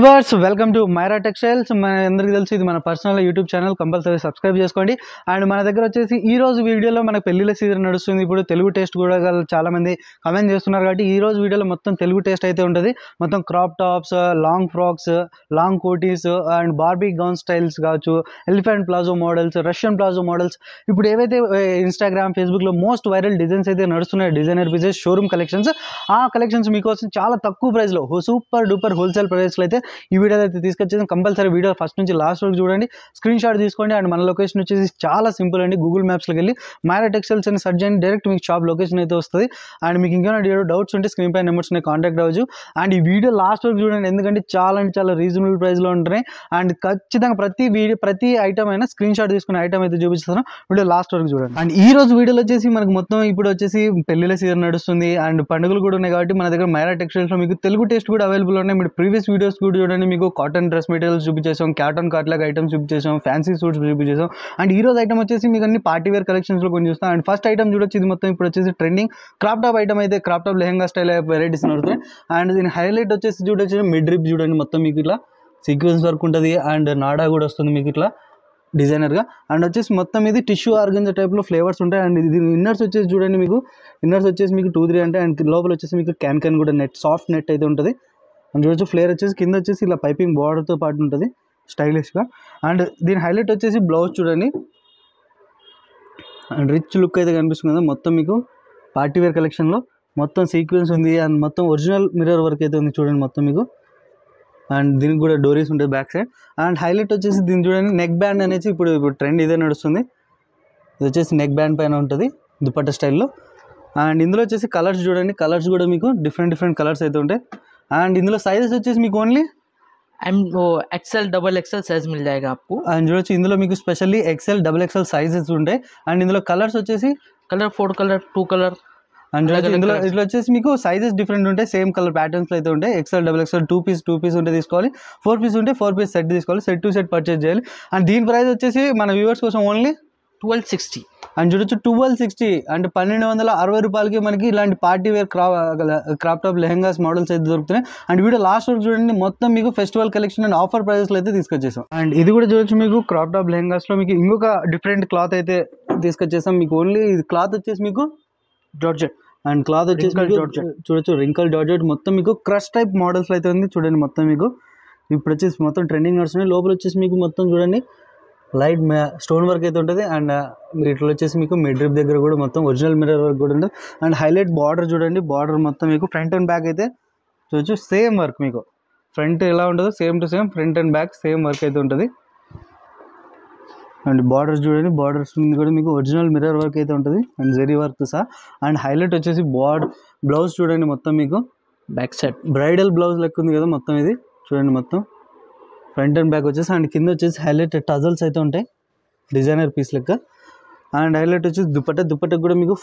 Viewers welcome to Myra textiles. మన అందరికీ తెలుసు ఇది మన personal YouTube channel, compulsory subscribe చేసుకోండి. అండ్ మన దగ్గర వచ్చేసి ఈ రోజు వీడియోలో మనకు పెళ్లిళ్ళ సీజన్ నడుస్తుంది. ఇప్పుడు తెలుగు టేస్ట్ కూడా చాలా మంది కమెంట్ చేస్తున్నారు కాబట్టి ఈ రోజు వీడియోలో మొత్తం తెలుగు టేస్ట్ అయితే ఉంటుంది. మొత్తం crop tops, long frocks, long kotis and Barbie gown styles కావచ్చు, elephant palazzo models, Russian palazzo models, ఇప్పుడు ఏవైతే ఇన్స్టాగ్రామ్ ఫేస్బుక్లో మోస్ట్ వైరల్ డిజైన్స్ అయితే నడుస్తున్నాయి, డిజైనర్ పీసెస్ షోరూమ్ కలెక్షన్స్, ఆ కలెక్షన్స్ మీకోసం చాలా తక్కువ ప్రైస్లో సూపర్ డూపర్ హోల్సేల్ ప్రైస్లో అయితే ఈ వీడియోలో అయితే తీసుకొచ్చేసి కంపల్సరీ వీడియో ఫస్ట్ నుంచి లాస్ట్ వరకు చూడండి, స్క్రీన్ షాట్ తీసుకోండి. అండ్ మన లొకేషన్ వచ్చేసి చాలా సింపుల్ అండి. గూగుల్ మ్యాప్స్లోకి వెళ్ళి మైరా టెక్స్టైల్స్ అని సెర్చ్ చేయండి, డైరెక్ట్ మీకు షాప్ లొకేషన్ అయితే వస్తుంది. అండ్ మీకు ఇంకేమైనా డౌట్స్ ఉంటే స్క్రీన్ పై నెంబర్స్ కాంటాక్ట్ అవ్వచ్చు. అండ్ ఈ వీడియో లాస్ట్ వరకు చూడండి, ఎందుకంటే చాలా అంటే చాలా రీజనబుల్ ప్రైస్లో ఉంటున్నాయి. అండ్ ఖచ్చితంగా ప్రతి ఐటమ్ అయినా స్క్రీన్ షాట్ తీసుకునే ఐటమ్ అయితే చూపిస్తాను, వీడియో లాస్ట్ వరకు చూడండి. అండ్ ఈ రోజు వీడియోలో వచ్చేసి మనకు మొత్తం ఇప్పుడు వచ్చేసి పెళ్లిళ్ళ సీజన్ నడుస్తుంది అండ్ పండుగలు కూడా ఉన్నాయి కాబట్టి మన దగ్గర మైరా టెక్స్టైల్స్లో మీకు తెలుగు టేస్ట్ కూడా అవైలబుల్ ఉన్నాయి. మీరు ప్రీవియస్ వీడియోస్ కూడా చూడండి, మీకు కాటన్ డ్రెస్ మెటీరియల్స్ చూపించేసాం, క్యాటన్ కాట్లాగ్ ఐటమ్స్ చూపించేసాం, ఫ్యాన్సీ సూట్స్ చూపించేసాం. అండ్ ఈ రోజు ఐటమ్ వచ్చేసి మీకు అన్ని పార్టీ వేర్ కలెక్షన్స్లో కొన్ని చూస్తాం. అండ్ ఫస్ట్ ఐటమ్ చూడొచ్చు, ఇది మొత్తం ఇప్పుడు వచ్చేసి ట్రెండింగ్ క్రాప్ టాప్ ఐటమ్ అయితే crop top lehenga style varieties నడుతున్నాయి. అండ్ దీని హైలైట్ వచ్చేసి చూడొచ్చు మిడ్ రిప్ చూడండి, మొత్తం మీకు ఇట్లా సీక్వెన్స్ వర్క్ ఉంటుంది అండ్ నాడా కూడా వస్తుంది మీకు ఇట్లా డిజైనర్గా. అండ్ వచ్చేసి మొత్తం ఇది టిష్యూ ఆర్గంజా టైప్లో ఫ్లేవర్స్ ఉంటాయి. అండ్ ఇది ఇన్నర్స్ వచ్చేసి చూడండి, మీకు ఇన్నర్స్ వచ్చేసి మీకు 2-3 అంటే అండ్ లోపల వచ్చేసి మీకు క్యాన్ కూడా నెట్ సాఫ్ట్ నెట్ అయితే ఉంటుంది. అండ్ చూడొచ్చు ఫ్లేర్ వచ్చేసి కింద వచ్చేసి ఇలా పైపింగ్ బార్డర్తో పాటు ఉంటుంది స్టైలిష్గా. అండ్ దీని హైలైట్ వచ్చేసి బ్లౌజ్ చూడండి, అండ్ రిచ్ లుక్ అయితే కనిపిస్తుంది కదా. మొత్తం మీకు పార్టీ వేర్ కలెక్షన్లో మొత్తం సీక్వెన్స్ ఉంది అండ్ మొత్తం ఒరిజినల్ మిర్రర్ వర్క్ అయితే ఉంది చూడండి మొత్తం మీకు. అండ్ దీనికి కూడా డోరీస్ ఉంటాయి బ్యాక్ సైడ్. అండ్ హైలైట్ వచ్చేసి దీన్ని చూడండి, నెక్ బ్యాండ్ అనేసి ఇప్పుడు ట్రెండ్ ఇదే నడుస్తుంది. ఇది వచ్చేసి నెక్ బ్యాండ్ పైన ఉంటుంది దుపట్టా స్టైల్లో. అండ్ ఇందులో వచ్చేసి కలర్స్ చూడండి, కలర్స్ కూడా మీకు డిఫరెంట్ కలర్స్ అయితే ఉంటాయి. అండ్ ఇందులో సైజెస్ వచ్చేసి మీకు ఓన్లీ XL XXL साइज मिल जाएगा आपको. అండ్ చూడొచ్చు ఇందులో మీకు స్పెషల్లీ XL XXL సైజెస్ ఉంటాయి. అండ్ ఇందులో కలర్స్ వచ్చేసి कलर 4 कलर 2 कलर. అండ్ ఇందులో ఇట్లా వచ్చేసి మీకు సైజెస్ డిఫరెంట్ ఉంటాయి, సేమ్ కలర్ ప్యాటర్న్స్ అయితే ఉంటాయి. XL XXL 2 పీస్ ఉంటే తీసుకోవాలి, 4 పీస్ ఉంటే 4 పీస్ సెట్ తీసుకోవాలి, సెట్ టు సెట్ పర్చేజ్ చేయాలి. అండ్ దీని ప్రైస్ వచ్చేసి మన వ్యూవర్స్ కోసం ఓన్లీ 1260. అండ్ చూడొచ్చు 1260 అంటే 1260 రూపాయలకి మనకి ఇలాంటి party wear crop top lehengas models అయితే దొరుకుతున్నాయి. అండ్ వీడియో లాస్ట్ వరకు చూడండి, మొత్తం మీకు ఫెస్టివల్ కలెక్షన్ అండ్ ఆఫర్ ప్రైస్లో అయితే తీసుకొచ్చేసాం. అండ్ ఇది కూడా చూడొచ్చు, మీకు క్రాప్ టాప్ లెహంగాస్లో మీకు ఇంకొక డిఫరెంట్ క్లాత్ అయితే తీసుకొచ్చేసాం. మీకు ఓన్లీ ఇది క్లాత్ వచ్చేసి మీకు జార్జెట్ అండ్ క్లాత్ వచ్చేసి చూడొచ్చు రింకల్ జార్జెట్, మొత్తం మీకు క్రష్ టైప్ మోడల్స్లో అయితే ఉంది చూడండి. మొత్తం మీకు ఇప్పుడు వచ్చేసి మొత్తం ట్రెండింగ్ నడుస్తున్నాయి. లోపల వచ్చేసి మీకు మొత్తం చూడండి లైట్ స్టోన్ వర్క్ అయితే ఉంటుంది. అండ్ ఇట్లా వచ్చేసి మీకు మిడ్ రిప్ దగ్గర కూడా మొత్తం ఒరిజినల్ మిర్రర్ వర్క్ కూడా ఉంటుంది. అండ్ హైలైట్ బార్డర్ చూడండి, బార్డర్ మొత్తం మీకు ఫ్రంట్ అండ్ బ్యాక్ అయితే చూడొచ్చు సేమ్ వర్క్, మీకు ఫ్రంట్ ఎలా ఉంటుందో same to same front and back same work అయితే ఉంటుంది. అండ్ బార్డర్స్ చూడండి, బార్డర్స్ కూడా మీకు ఒరిజినల్ మిర్రర్ వర్క్ అయితే ఉంటుంది అండ్ జెరీ వర్క్ సహా. అండ్ హైలైట్ వచ్చేసి బ్లౌజ్ చూడండి, మొత్తం మీకు बैक साइड బ్రైడల్ బ్లౌజ్ లెక్క ఉంది కదా మొత్తం. ఇది చూడండి మొత్తం ఫ్రంట్ అండ్ బ్యాక్ వచ్చేసి. అండ్ కింద వచ్చేసి హైలైట్ టజల్స్ అయితే ఉంటాయి డిజైనర్ పీస్ లెక్క. అండ్ హైలైట్ వచ్చేసి దుపట్టకు కూడా మీకు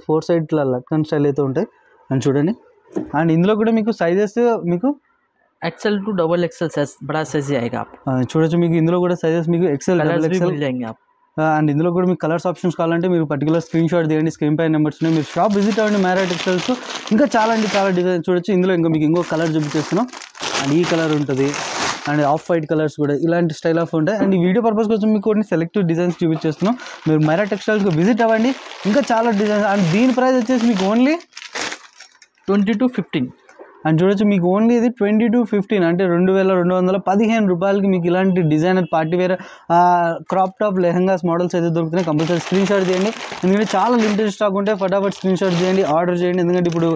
ఫోర్ సైడ్ లట్కన్ స్టైల్ అయితే ఉంటాయి. అండ్ చూడండి, అండ్ ఇందులో కూడా మీకు సైజెస్ మీకు XL to XXL साइज बड़ा साइज आएगा आप. చూడొచ్చు మీకు ఇందులో కూడా సైజెస్ మీకు XL XXL मिल जाएंगे आप. అండ్ ఇందులో కూడా మీకు కలర్స్ ఆప్షన్స్ కావాలంటే మీరు పర్టికులర్ స్క్రీన్ షాట్ తీయండి, స్క్రీన్ పై నెంబర్స్ ఉన్నాయి, మీరు షాప్ విజిట్ అవ్వండి మైరా టెక్స్టైల్స్. ఇంకా చాలా డిజైన్ చూడొచ్చు. ఇందులో ఇంకా మీకు ఇంకో కలర్ చూపించేస్తున్నాం. అండ్ ఈ కలర్ ఉంటుంది అండ్ ఆఫ్ వైట్ కలర్స్ కూడా ఇలాంటి స్టైల్ ఆఫ్ ఉంటాయి. అండ్ ఈ వీడియో పర్పస్ కోసం మీకు కొన్ని సెలెక్టివ్ డిజైన్స్ చూపించేస్తున్నాం, మీరు మైరా టెక్స్టైల్స్కి విజిట్ అవ్వండి. ఇంకా చాలా డిజైన్స్. అండ్ దీని ప్రైస్ వచ్చేసి మీకు ఓన్లీ 20 to 15. అండ్ చూడొచ్చు మీకు ఓన్లీ ఇది 20 to 15 అంటే 2215 రూపాయలకి మీకు ఇలాంటి designer party wear crop top lehengas models అయితే దొరుకుతున్నాయి. కంపల్సరీ స్క్రీన్ షాట్ చేయండి, ఎందుకంటే చాలా లిమిటెడ్ స్టాక్ ఉంటాయి. ఫటాఫట్ స్క్రీన్ షాట్ చేయండి, ఆర్డర్ చేయండి. ఎందుకంటే ఇప్పుడు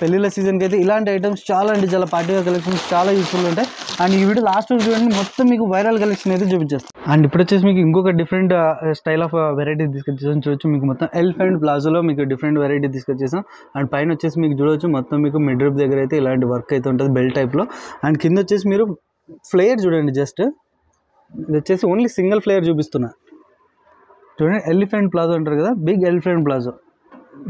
పెళ్లిళ్ళ సీజన్కి అయితే ఇలాంటి ఐటమ్స్ చాలా పార్టీ వేర్ కలెక్షన్స్ చాలా యూస్ఫుల్ ఉంటాయి. అండ్ ఈ వీడియో లాస్ట్ వరకు చూడండి, మొత్తం మీకు వైరల్ కలెక్షన్ అయితే చూపించేస్తాం. అండ్ ఇప్పుడు వచ్చేసి మీకు ఇంకొక డిఫరెంట్ స్టైల్ ఆఫ్ వెరైటీ తీసుకొచ్చేసాం. చూడొచ్చు మీకు మొత్తం ఎలిఫెంట్ ప్లాజోలో మీకు డిఫరెంట్ వెరైటీ తీసుకొచ్చేసాం. అండ్ పైన వచ్చేసి మీకు చూడొచ్చు మొత్తం మీకు మిడ్ రిప్ దగ్గర అయితే ఇలాంటి వర్క్ అయితే ఉంటుంది బెల్ట్ టైప్లో. అండ్ కింద వచ్చేసి మీరు ఫ్లేయర్ చూడండి, జస్ట్ ఇది వచ్చేసి ఓన్లీ సింగిల్ ఫ్లేయర్ చూపిస్తున్నా చూడండి. ఎలిఫెంట్ ప్లాజో అంటారు కదా, బిగ్ ఎలిఫెంట్ ప్లాజో.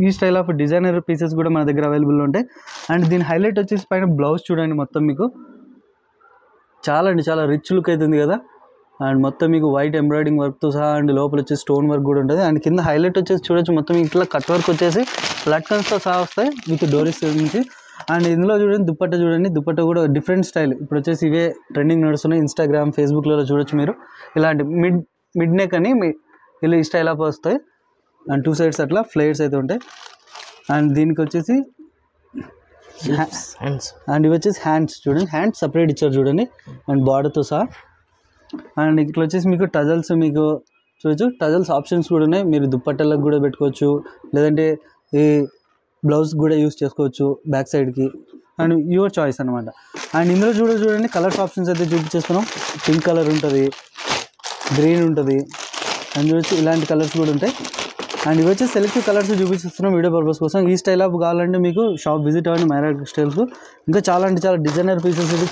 ఈ స్టైల్ ఆఫ్ డిజైనర్ పీసెస్ కూడా మన దగ్గర అవైలబుల్ ఉంటాయి. అండ్ దీని హైలైట్ వచ్చేసి పైన బ్లౌజ్ చూడండి, మొత్తం మీకు చాలా రిచ్ లుక్ అవుతుంది కదా. అండ్ మొత్తం మీకు వైట్ ఎంబ్రాయిడింగ్ వర్క్తో సహా అండ్ లోపల వచ్చేసి స్టోన్ వర్క్ కూడా ఉంటుంది. అండ్ కింద హైలైట్ వచ్చేసి చూడొచ్చు మొత్తం ఇట్లా కట్ వర్క్ వచ్చేసి లట్కన్స్తో సహా వస్తాయి విత్ డోరీస్ నుంచి. అండ్ ఇందులో చూడండి దుపట్టా కూడా డిఫరెంట్ స్టైల్. ఇప్పుడు వచ్చేసి ఇవే ట్రెండింగ్ నడుస్తున్నాయి ఇన్స్టాగ్రామ్ ఫేస్బుక్లలో చూడొచ్చు మీరు. ఇలాంటి మిడ్ నెక్ అని ఇలా ఈ స్టైల్ ఆఫ్ వస్తాయి అండ్ 2 సైడ్స్ అట్లా ఫ్లేయర్స్ అయితే ఉంటాయి. అండ్ దీనికి వచ్చేసి అండ్ ఇవి వచ్చేసి హ్యాండ్స్ చూడండి, హ్యాండ్స్ సపరేట్ ఇచ్చారు చూడండి అండ్ బార్డర్తో సహా. అండ్ ఇట్లా వచ్చేసి మీకు టజల్స్ మీకు చూడొచ్చు, టజల్స్ ఆప్షన్స్ కూడా ఉన్నాయి. మీరు దుప్పట్టలకు కూడా పెట్టుకోవచ్చు, లేదంటే ఈ బ్లౌజ్ కూడా యూస్ చేసుకోవచ్చు బ్యాక్ సైడ్కి. అండ్ యువర్ చాయిస్ అనమాట. అండ్ ఇందులో చూడండి కలర్స్ ఆప్షన్స్ అయితే చూపించేస్తున్నాం. పింక్ కలర్ ఉంటుంది, గ్రీన్ ఉంటుంది అండ్ చూడొచ్చు ఇలాంటి కలర్స్ కూడా ఉంటాయి. అండ్ ఇవి వచ్చి సెలెక్టివ్ కలర్స్ చూపిస్తున్నాం వీడియో పర్పస్ కోసం. ఈ స్టైల్ ఆఫ్ కావాలంటే మీకు షాప్ విజిట్ అవ్వండి మైరా టెక్స్టైల్స్. ఇంకా చాలా డిజైనర్ పీసెస్ అయితే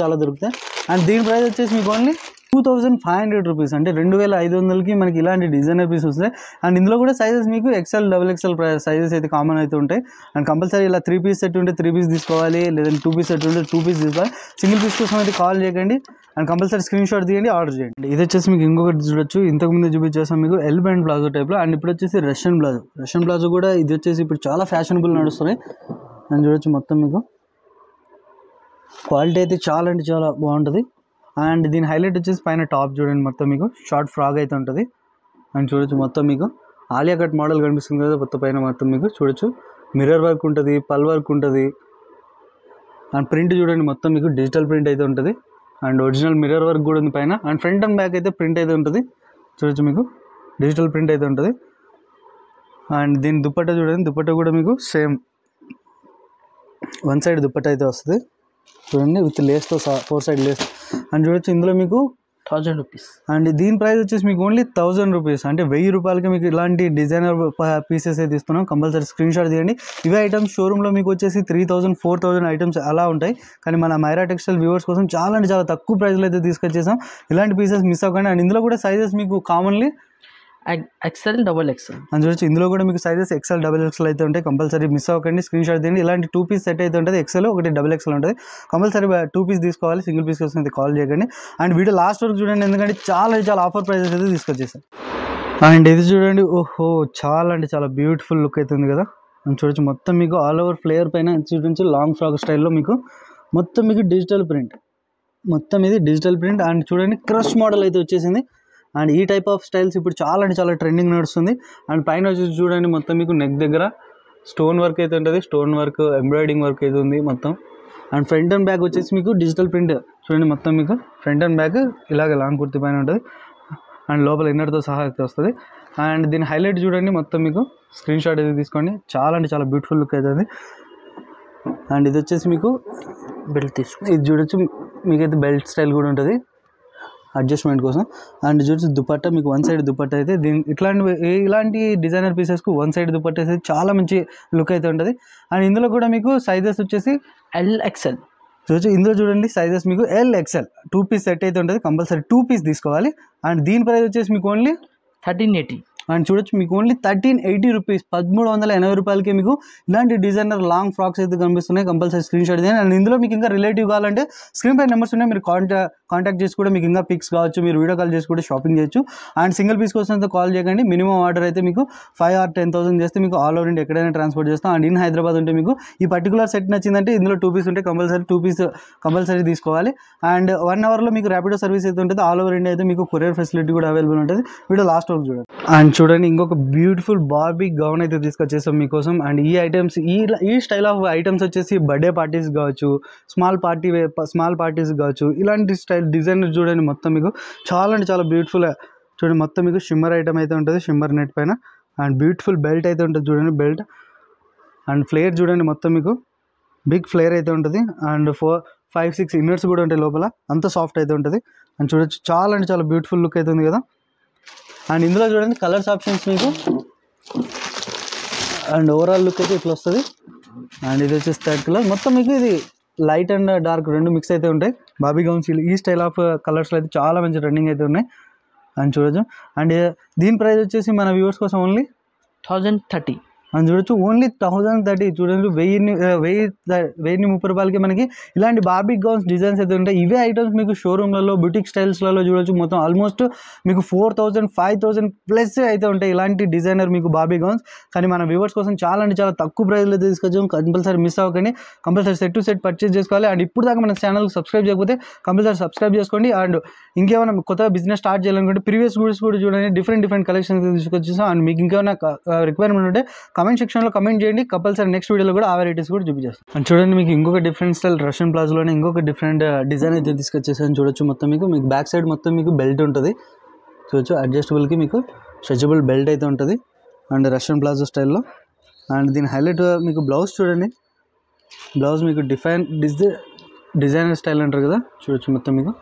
చాలా దొరుకుతాయి. అండ్ దీని ప్రైస్ వచ్చేసి మీకు ఓన్లీ 2500 రూపీస్, అంటే 2500కి మనకి ఇలాంటి డిజైనర్ పీస్ వస్తాయి. అండ్ ఇందులో కూడా సైజెస్ మీకు XL XXL సైజెస్ అయితే కామన్ అయితే ఉంటాయి. అండ్ కంపల్సరీ ఇలా 3 పీస్ సెట్ ఉంటే 3 పీస్ తీసుకోవాలి, లేదంటే 2 పీస్ సెట్ ఉంటే 2 పీస్ తీసుకోవాలి. సింగిల్ పీస్ కోసం అయితే కాల్ చేయకండి అండ్ కంపల్సరీ స్క్రీన్ షాట్ తీయండి, ఆర్డర్ చేయండి. ఇది వచ్చేసి మీకు ఇంకొకటి చూడొచ్చు, ఇంతకుముందు చూపించేస్తాం మీకు ఎల్ బ్యాండ్ ప్లాజో టైప్లో. అండ్ ఇప్పుడు వచ్చేసి రష్యన్ ప్లాజో కూడా ఇది వచ్చేసి ఇప్పుడు చాలా ఫ్యాషనబుల్ నడుస్తున్నాయి. అండ్ చూడొచ్చు మొత్తం మీకు క్వాలిటీ అయితే చాలా బాగుంటుంది. అండ్ దీని హైలైట్ వచ్చేసి పైన టాప్ చూడండి మొత్తం మీకు షార్ట్ ఫ్రాక్ అయితే ఉంటుంది. అండ్ చూడొచ్చు మొత్తం మీకు ఆలియా కట్ మోడల్ కనిపిస్తుంది కదా మొత్తం పైన. మొత్తం మీకు చూడొచ్చు మిర్రర్ వర్క్ ఉంటుంది, పల్ వర్క్ ఉంటుంది. అండ్ ప్రింట్ చూడండి మొత్తం మీకు డిజిటల్ ప్రింట్ అయితే ఉంటుంది. అండ్ ఒరిజినల్ మిర్రర్ వర్క్ కూడా ఉంది పైన. అండ్ ఫ్రంట్ అండ్ బ్యాక్ అయితే ప్రింట్ అయితే ఉంటుంది. చూడొచ్చు మీకు డిజిటల్ ప్రింట్ అయితే ఉంటుంది. అండ్ దీని దుపట్టా చూడండి, దుపట్టా కూడా మీకు సేమ్ 1 సైడ్ దుపట్టా అయితే వస్తుంది చూడండి, విత్ లేస్తో 4 సైడ్ లేస్. అండ్ చూడొచ్చు ఇందులో మీకు 1000 రూపీస్. అండ్ దీని ప్రైస్ వచ్చేసి మీకు ఓన్లీ 1000 రూపీస్, అంటే 1000 రూపాయలకి మీకు ఇలాంటి డిజైనర్ పీసెస్ అయితే ఇస్తున్నాం. కంపల్సరీ స్క్రీన్ షాట్ తీయండి. ఇవే ఐటమ్స్ షోరూంలో మీకు వచ్చేసి 3000 4000 ఐటమ్స్ అలా ఉంటాయి. కానీ మన మైరా టెక్స్టైల్ వ్యూవర్స్ కోసం చాలా తక్కువ ప్రైస్లో అయితే తీసుకొచ్చేసాం. ఇలాంటి పీసెస్ మిస్ అవ్వకండి. అండ్ ఇందులో కూడా సైజెస్ మీకు కామన్లీ XL XXL. అని చూడొచ్చు ఇందులో కూడా మీకు సైజెస్ XL XXL అయితే ఉంటాయి. కంపల్సరీ మిస్ అవ్వకండి, స్క్రీన్ షాట్ తీయండి. ఇలాంటి 2 పీస్ సెట్ అయితే ఉంటుంది, XL ఒకటి XXL ఉంటుంది. కంపల్సరీ 2 పీస్ తీసుకోవాలి, సింగిల్ పీస్ కోసం అయితే కాల్ చేయకండి. అండ్ వీడియో లాస్ట్ వరకు చూడండి, ఎందుకంటే చాలా ఆఫర్ ప్రైజెస్ అయితే తీసుకొచ్చేసాం. అండ్ ఇది చూడండి, ఓహో చాలా బ్యూటిఫుల్ లుక్ అవుతుంది కదా. అండ్ చూడొచ్చు మొత్తం మీకు ఆల్ ఓవర్ ఫ్లేయర్ పైన చూడొచ్చు లాంగ్ ఫ్రాక్ స్టైల్లో మీకు మొత్తం మీకు డిజిటల్ ప్రింట్, మొత్తం ఇది డిజిటల్ ప్రింట్. అండ్ చూడండి క్రష్ మోడల్ అయితే వచ్చేసింది. అండ్ ఈ టైప్ ఆఫ్ స్టైల్స్ ఇప్పుడు చాలా ట్రెండింగ్ నడుస్తుంది. అండ్ పైన వచ్చేసి చూడండి మొత్తం మీకు నెక్ దగ్గర స్టోన్ వర్క్ అయితే ఉంటుంది, స్టోన్ వర్క్ ఎంబ్రాయిడింగ్ వర్క్ అయితే ఉంది మొత్తం. అండ్ ఫ్రంట్ అండ్ బ్యాక్ వచ్చేసి మీకు డిజిటల్ ప్రింట్ చూడండి మొత్తం మీకు ఫ్రంట్ అండ్ బ్యాక్ ఇలాగ లాంగ్ కుర్తి పైన ఉంటుంది. అండ్ లోపల ఇన్నర్తో సహా అయితే వస్తుంది. అండ్ దీని హైలైట్ చూడండి మొత్తం మీకు స్క్రీన్ షాట్ అయితే తీసుకోండి, చాలా బ్యూటిఫుల్ లుక్ అవుతుంది. అండ్ ఇది వచ్చేసి మీకు బెల్ట్ తీసుకోండి, ఇది చూడొచ్చు మీకైతే బెల్ట్ స్టైల్ కూడా ఉంటుంది అడ్జస్ట్మెంట్ కోసం. అండ్ చూసి దుపట్టా మీకు 1 సైడ్ దుపట్టా అయితే ఇలాంటి డిజైనర్ పీసెస్కు 1 సైడ్ దుపట్టా అయితే చాలా మంచి లుక్ అయితే ఉంటుంది. అండ్ ఇందులో కూడా మీకు సైజెస్ వచ్చేసి LXL. చూడొచ్చు ఇందులో చూడండి సైజెస్ మీకు LXL 2 పీస్ సెట్ అయితే ఉంటుంది. కంపల్సరీ 2 పీస్ తీసుకోవాలి. అండ్ దీని ప్రైస్ వచ్చేసి మీకు ఓన్లీ 1380. అండ్ చూడొచ్చు మీకు ఓన్లీ 1380 రూపీస్, 1380 రూపాయలకి మీకు ఇలాంటి డిజైనర్ లాంగ్ ఫ్రాక్స్ అయితే కనిపిస్తున్నాయి. కంపల్సరీ స్క్రీన్ షాట్ చేయండి. అండ్ ఇందులో మీకు ఇంకా రిలేటివ్ కావాలంటే స్క్రీన్ పై నెంబర్స్ ఉన్నాయి, మీరు కాంటాక్ట్ చేసి కూడా మీకు ఇంకా పిక్స్ కావచ్చు, మీరు వీడియో కాల్ చేసి కూడా షాపింగ్ చేయొచ్చు. అండ్ సింగిల్ పీస్ కోసం అయితే కాల్ చేయకండి. మినిమం ఆర్డర్ అయితే మీకు 5 or 10,000 చేస్తే మీకు ఆల్ ఓవర్ ఇండియా ఎక్కడైనా ట్రాన్స్పోర్ట్ చేస్తాం. అండ్ ఇన్ హైదరాబాద్ ఉంటే మీకు ఈ పర్టికులర్ సెట్ నచ్చిందంటే ఇందులో 2 పీస్ ఉంటే కంపల్సరీ 2 పీస్ కంపల్సరీ తీసుకోవాలి. అండ్ 1 అవర్లో మీకు ర్యాపిడో సర్వీస్ అయితే ఉంటుంది. ఆల్ ఓవర్ ఇండియా అయితే మీకు కొరియర్ ఫెసిలిటీ కూడా అవైలబుల్ ఉంటుంది. వీడియో లాస్ట్ వరకు చూడండి. అండ్ చూడండి ఇంకొక బ్యూటిఫుల్ బార్బీ గౌన్ అయితే తీసుకొచ్చేసాం మీకోసం. అండ్ ఈ ఐటమ్స్ ఈ స్టైల్ ఆఫ్ ఐటమ్స్ వచ్చేసి బర్త్డే పార్టీస్ కావచ్చు, స్మాల్ పార్టీస్ కావచ్చు, ఇలాంటి స్టైల్ డిజైన్ చూడండి మొత్తం మీకు చాలా బ్యూటిఫుల్. చూడండి మొత్తం మీకు షిమ్మర్ ఐటమ్ అయితే ఉంటుంది, షిమ్మర్ నెట్ పైన. అండ్ బ్యూటిఫుల్ బెల్ట్ అయితే ఉంటుంది చూడండి, బెల్ట్. అండ్ ఫ్లేర్ చూడండి మొత్తం మీకు బిగ్ ఫ్లేర్ అయితే ఉంటుంది. అండ్ 4-5-6 ఇన్నర్స్ కూడా ఉంటాయి లోపల, అంత సాఫ్ట్ అయితే ఉంటుంది. అండ్ చూడొచ్చు చాలా బ్యూటిఫుల్ లుక్ అయితే ఉంది కదా. అండ్ ఇందులో చూడండి కలర్స్ ఆప్షన్స్ మీకు. అండ్ ఓవరాల్ లుక్ అయితే ఇట్లా వస్తుంది. అండ్ ఇది వచ్చేసి 3rd కలర్. మొత్తం మీకు ఇది లైట్ అండ్ డార్క్ 2 మిక్స్ అయితే ఉంటాయి. బాబీ గౌన్స్ ఈ స్టైల్ ఆఫ్ కలర్స్లో అయితే చాలా మంచి రన్నింగ్ అయితే ఉన్నాయి. అండ్ చూడొచ్చు. అండ్ దీని ప్రైస్ వచ్చేసి మన వ్యూవర్స్ కోసం ఓన్లీ 1030. మనం చూడొచ్చు ఓన్లీ 1030 చూడండి 1030 రూపాయలకి మనకి ఇలాంటి బార్బీ గౌన్స్ డిజైన్స్ అయితే ఉంటాయి. ఇవే ఐటమ్స్ మీకు షోరూమ్లలో బ్యూటిక్ స్టైల్స్లలో చూడొచ్చు. మొత్తం ఆల్మోస్ట్ మీకు 4000 5000 ప్లస్ అయితే ఉంటాయి ఇలాంటి డిజైనర్ మీకు బార్బీ గౌన్స్. కానీ మన వ్యూవర్స్ కోసం చాలా అంటే చాలా తక్కువ ప్రైస్లో తీసుకొచ్చాం. కంపల్సరీ మిస్ అవ్వకండి, compulsory set to set purchase చేసుకోవాలి. అండ్ ఇప్పుడు దాకా మన ఛానల్ సబ్స్క్రైబ్ చేయకపోతే కంపల్సరీ సబ్స్క్రైబ్ చేసుకోండి. అండ్ ఇంకేమైనా కొత్త బిజినెస్ స్టార్ట్ చేయాలనుకుంటే ప్రీవియస్ వీడియోస్ కూడా చూడండి, డిఫరెంట్ కలెక్షన్స్ తీసుకొచ్చేసాం. అండ్ మీకు ఇంకేమైనా రిక్వైర్మెంట్ ఉంటే కమెంట్ సెక్షన్లో కమెంట్ చేయండి, కంపల్సరీ నెక్స్ట్ వీడియోలో కూడా ఆ వెరైటీస్ కూడా చూపించేస్తాం. అండ్ చూడండి మీకు ఇంకొక డిఫరెంట్ స్టైల్ రష్యన్ ప్లాజోలోనే ఇంకొక డిఫరెంట్ డిజైన్ అయితే తీసుకొచ్చేసాను. చూడొచ్చు మొత్తం మీకు బ్యాక్ సైడ్ మొత్తం మీకు బెల్ట్ ఉంటుంది. చూడొచ్చు అడ్జస్టబుల్కి మీకు స్ట్రెచబుల్ బెల్ట్ అయితే ఉంటుంది అండ్ రష్యన్ ప్లాజో స్టైల్లో. అండ్ దీని హైలైట్ మీకు బ్లౌజ్ చూడండి, బ్లౌజ్ మీకు డిజైనర్ స్టైల్ అంటారు కదా. చూడొచ్చు మొత్తం మీకు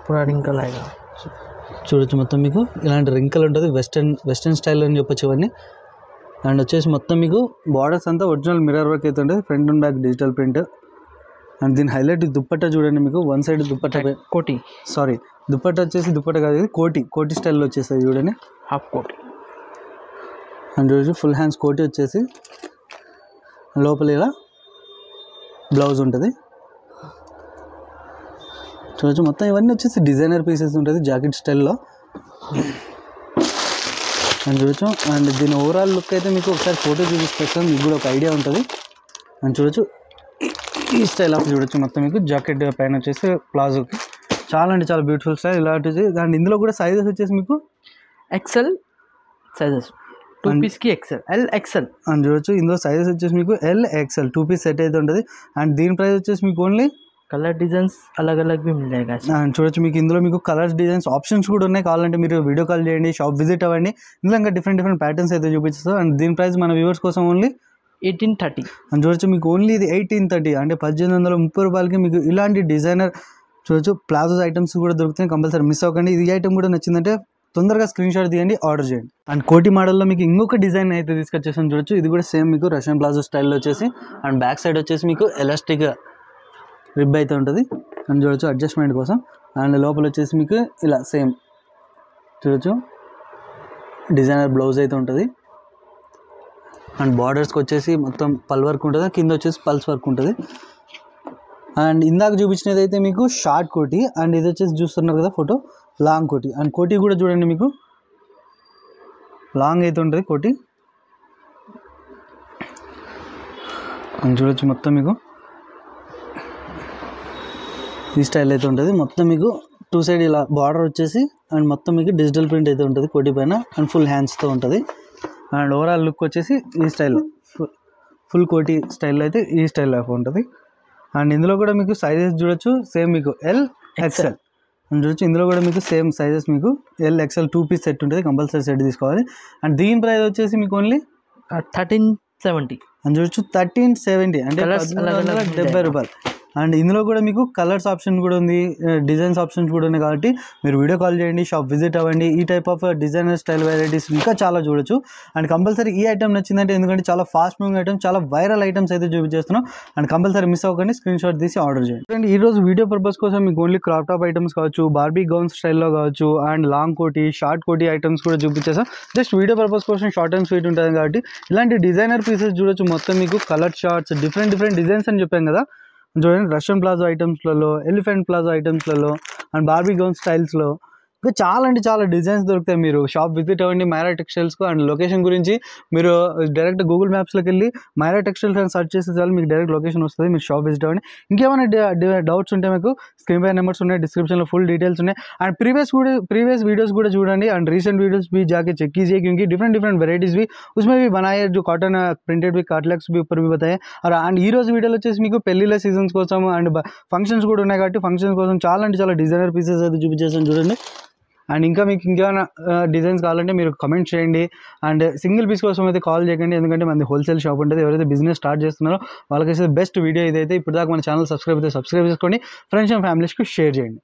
పూరా రింకల్ అయ్యా, చూడొచ్చు మొత్తం మీకు ఇలాంటి రింకల్ ఉంటుంది. వెస్టర్న్ స్టైల్ అని చెప్పొచ్చు ఇవన్నీ. అండ్ వచ్చేసి మొత్తం మీకు బార్డర్స్ అంతా ఒరిజినల్ మిర్రర్ వర్క్ అయితే ఉంటుంది, front and back digital print. And దీని హైలైట్ దుప్పట్టా చూడండి, మీకు వన్ సైడ్ దుప్పట్టా దుప్పట్టా వచ్చేసి దుప్పట్టా కాదు, ఇది కోటి స్టైల్లో వచ్చేస్తుంది చూడండి, హాఫ్ కోటి. అండ్ చూడొచ్చు ఫుల్ హ్యాండ్స్ కోటి వచ్చేసి లోపల ఇలా బ్లౌజ్ ఉంటుంది. చూడొచ్చు మొత్తం ఇవన్నీ వచ్చేసి డిజైనర్ పీసెస్ ఉంటుంది జాకెట్ స్టైల్లో. అండ్ చూడొచ్చు అండ్ దీని ఓవరాల్ లుక్ అయితే మీకు ఒకసారి ఫోటో చూపిస్తాను, మీకు కూడా ఒక ఐడియా ఉంటుంది. అండ్ చూడొచ్చు ఈ స్టైల్ ఆఫ్ చూడొచ్చు మొత్తం మీకు జాకెట్ పైన వచ్చేసి ప్లాజోకి చాలా అంటే చాలా బ్యూటిఫుల్ స్టైల్ ఇలాంటిది. అండ్ ఇందులో కూడా సైజెస్ వచ్చేసి మీకు ఎక్సెల్ సైజెస్, 2 పీస్కి ఎక్సెల్, ఎల్ ఎక్సెల్. అండ్ చూడొచ్చు ఇందులో సైజెస్ వచ్చేసి మీకు ఎల్ ఎక్సెల్ 2 పీస్ సెట్ అయితే ఉంటుంది. అండ్ దీని ప్రైస్ వచ్చేసి మీకు ఓన్లీ కలర్ డిజైన్స్ अलग अलग भी मिल जाएगा. అండ్ చూడొచ్చు మీకు ఇందులో మీకు కలర్స్ డిజైన్స్ ఆప్షన్స్ కూడా ఉన్నాయి. కావాలంటే మీరు వీడియో కాల్ చేయండి, షాప్ విజిట్ అవ్వండి. ఇందులో ఇంకా డిఫరెంట్ ప్యాటర్న్స్ అయితే చూపిస్తారు. అండ్ దీని ప్రైస్ మన వ్యూవర్స్ కోసం ఓన్లీ 1830. అని చూడొచ్చు మీకు ఓన్లీ ఇది 1830 అంటే 1830 రూపాయలకి మీకు ఇలాంటి డిజైనర్ చూడొచ్చు ప్లాజోస్ ఐటమ్స్ కూడా దొరుకుతాయి. కంపల్సరీ మిస్ అవ్వకండి. ఇది ఐటమ్ కూడా నచ్చిందంటే తొందరగా స్క్రీన్ షాట్ తీయండి, ఆర్డర్ చేయండి. అండ్ కోటి మోడల్లో మీకు ఇంకొక డిజైన్ అయితే తీసుకొచ్చేసాను చూడొచ్చు. ఇది కూడా సేమ్ మీకు రష్యన్ ప్లాజో స్టైల్లో వచ్చేసి అండ్ బ్యాక్ సైడ్ వచ్చేసి మీకు ఎలాస్టిక్ రిబ్ అయితే ఉంటుంది. అండ్ చూడొచ్చు అడ్జస్ట్మెంట్ కోసం. అండ్ లోపల వచ్చేసి మీకు ఇలా సేమ్ చూడొచ్చు డిజైనర్ బ్లౌజ్ అయితే ఉంటుంది. అండ్ బార్డర్స్కి వచ్చేసి మొత్తం పల్ వర్క్ ఉంటుంది, కింద వచ్చేసి పల్స్ వర్క్ ఉంటుంది. అండ్ ఇందాక చూపించినది అయితే మీకు షార్ట్ కోటి, అండ్ ఇది వచ్చేసి చూస్తున్నారు కదా ఫోటో లాంగ్ కోటి. అండ్ కోటి కూడా చూడండి మీకు లాంగ్ అయితే ఉంటుంది కోటి. అండ్ చూడొచ్చు మొత్తం మీకు ఈ స్టైల్ అయితే ఉంటుంది. మొత్తం మీకు 2 సైడ్ ఇలా బార్డర్ వచ్చేసి అండ్ మొత్తం మీకు డిజిటల్ ప్రింట్ అయితే ఉంటుంది కోటి పైన. అండ్ ఫుల్ హ్యాండ్స్తో ఉంటుంది. అండ్ ఓవరాల్ లుక్ వచ్చేసి ఈ స్టైల్లో ఫుల్ కోటి స్టైల్లో అయితే ఈ స్టైల్లో ఉంటుంది. అండ్ ఇందులో కూడా మీకు సైజెస్ చూడొచ్చు సేమ్ మీకు ఎల్ ఎక్సెల్. అండ్ చూడొచ్చు ఇందులో కూడా మీకు సేమ్ సైజెస్ మీకు ఎల్ ఎక్సెల్ 2 పీస్ సెట్ ఉంటుంది, కంపల్సరీ సెట్ తీసుకోవాలి. అండ్ దీని ప్రైస్ వచ్చేసి మీకు ఓన్లీ 1370. అండ్ చూడొచ్చు 1370 అంటే 1370 రూపాయలు. అండ్ ఇందులో కూడా మీకు కలర్స్ ఆప్షన్ కూడా ఉంది, డిజైన్స్ ఆప్షన్స్ కూడా ఉన్నాయి. కాబట్టి మీరు వీడియో కాల్ చేయండి, షాప్ విజిట్ అవ్వండి. ఈ type of designer style varieties ఇంకా చాలా చూడొచ్చు. అండ్ కంపల్సరీ ఈ ఐటమ్ నచ్చిందంటే, ఎందుకంటే చాలా ఫాస్ట్ మూవింగ్ ఐటమ్, చాలా వైరల్ ఐటమ్స్ అయితే చూపించేస్తున్నాం. అండ్ కంపల్సరీ మిస్ అవ్వకండి, స్క్రీన్ షాట్ తీసి ఆర్డర్ చేయండి. అండ్ ఈ రోజు వీడియో పర్పస్ కోసం మీకు ఓన్లీ క్రాప్ టాప్ ఐటమ్స్ కావచ్చు, బార్బీ గౌన్ స్టైల్లో కావచ్చు, అండ్ లాంగ్ కోటి, షార్ట్ కోటి ఐటమ్స్ కూడా చూపించేసాం. జస్ట్ వీడియో పర్పస్ కోసం షార్ట్ అండ్ స్వీట్ ఉంటుంది కాబట్టి ఇలాంటి డిజైనర్ పీసెస్ చూడొచ్చు. మొత్తం మీకు కలర్ షార్ట్స్ డిఫరెంట్ డిజైన్స్ అని చెప్పాం కదా. చూడండి రష్యన్ ప్లాజో ఐటమ్స్లలో, ఎలిఫెంట్ ప్లాజో ఐటమ్స్లలో అండ్ బార్బీ గౌన్ స్టైల్స్లో ఇంకా చాలా అంటే చాలా డిజైన్స్ దొరుకుతాయి. మీరు షాప్ విజిట్ అవ్వండి మైరా టెక్స్టైల్స్కు. అండ్ లొకేషన్ గురించి మీరు డైరెక్ట్ గూగుల్ మ్యాప్స్లోకి వెళ్ళి మైరా టెక్స్టైల్స్ అని సర్చ్ చేస్తే చాలు మీకు డైరెక్ట్ లొకేషన్ వస్తుంది. మీరు షాప్ విజిట్ అవ్వండి. ఇంకేమైనా డౌట్స్ ఉంటే మీకు స్క్రీన్ పై నెంబర్స్ ఉన్నాయి, డిస్క్రిప్షన్లో ఫుల్ డీటెయిల్స్ ఉన్నాయి. అండ్ प्रीवियस वीडियोस కూడా చూడండి. అండ్ రీసెంట్ वीडियोस भी जाके चेक कीजिए, क्योंकि डिफरेंट वेराइटीज़ भी उसमें भी बनाए, जो कॉटन प्रिंटेड भी कार्टलेक्स भी ऊपर भी बताए. और అండ్ ఈ రోజు వీడియోలో వచ్చేసి మీకు పెళ్ళిళ్ళ సీజన్స్ కోసం అండ్ ఫంక్షన్స్ కూడా ఉన్నాయి కాబట్టి ఫంక్షన్స్ కోసం చాలా అంటే చాలా డిజైనర్ పీసెస్ అయితే చూపించేసాను చూడండి. అండ్ ఇంకా మీకు ఇంకేమైనా డిజైన్స్ కావాలంటే మీరు కమెంట్ చేయండి. అండ్ సింగిల్ పీస్ కోసం అయితే కాల్ చేయకండి, ఎందుకంటే మనది హోల్సేల్ షాప్ ఉంటుంది. ఎవరైతే బిజినెస్ స్టార్ట్ చేస్తున్నారో వాళ్ళకైతే బెస్ట్ వీడియో ఇదైతే. ఇప్పుడు దాకా మన ఛానల్ సబ్స్క్రైబ్ చేసుకోండి, ఫ్రెండ్స్ అండ్ ఫ్యామిలీస్కి షేర్ చేయండి.